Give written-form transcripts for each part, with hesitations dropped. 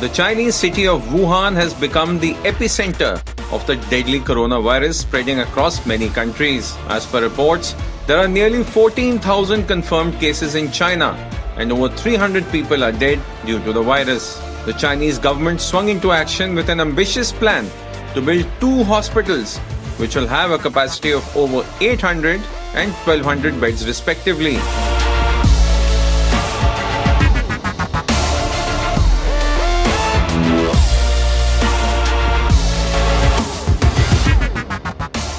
The Chinese city of Wuhan has become the epicenter of the deadly coronavirus spreading across many countries. As per reports, there are nearly 14,000 confirmed cases in China and over 300 people are dead due to the virus. The Chinese government swung into action with an ambitious plan to build 2 hospitals which will have a capacity of over 800 and 1200 beds respectively.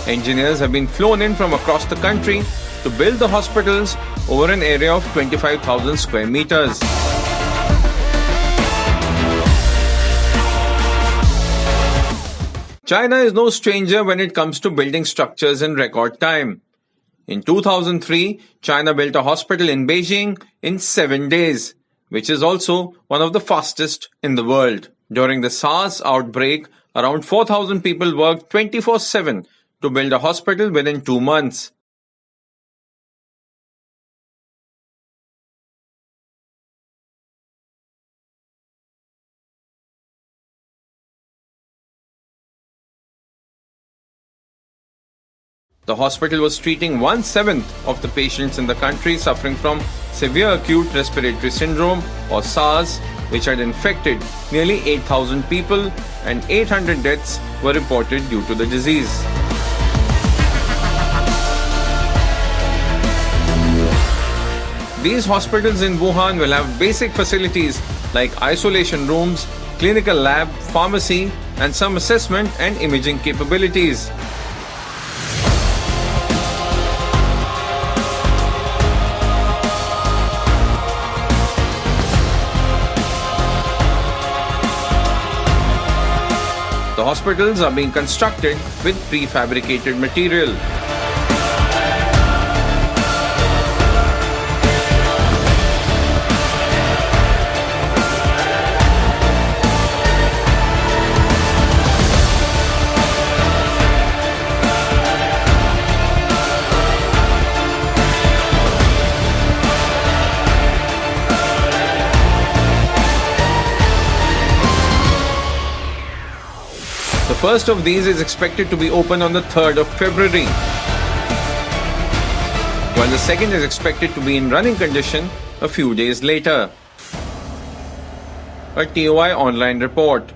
Engineers have been flown in from across the country to build the hospitals over an area of 25,000 square meters. China is no stranger when it comes to building structures in record time. In 2003, China built a hospital in Beijing in 7 days, which is also one of the fastest in the world. During the SARS outbreak, around 4,000 people worked 24/7 to build a hospital within 2 months. The hospital was treating 1/7 of the patients in the country suffering from severe acute respiratory syndrome or SARS, which had infected nearly 8,000 people, and 800 deaths were reported due to the disease. These hospitals in Wuhan will have basic facilities like isolation rooms, clinical lab, pharmacy, and some assessment and imaging capabilities. The hospitals are being constructed with prefabricated material. The first of these is expected to be open on the 3rd of February, while the second is expected to be in running condition a few days later. A TOI online report.